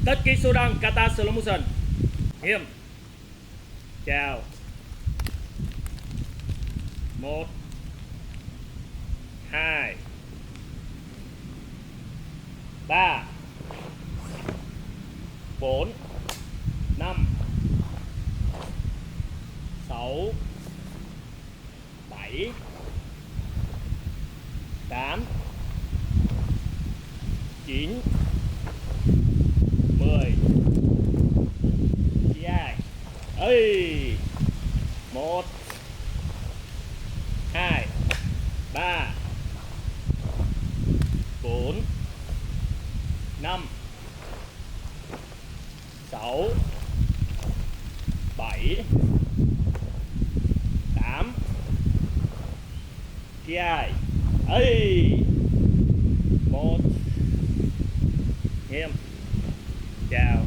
Tekki Shodan Kata Slowmotion. Nghiêm. Chào. 1 2 3 4 5 6 7 8 9 10. Dài. Ơi. 1 2 3 4 5 6 7 8. Dài. Ơi. 1. Nghiêm. Chào.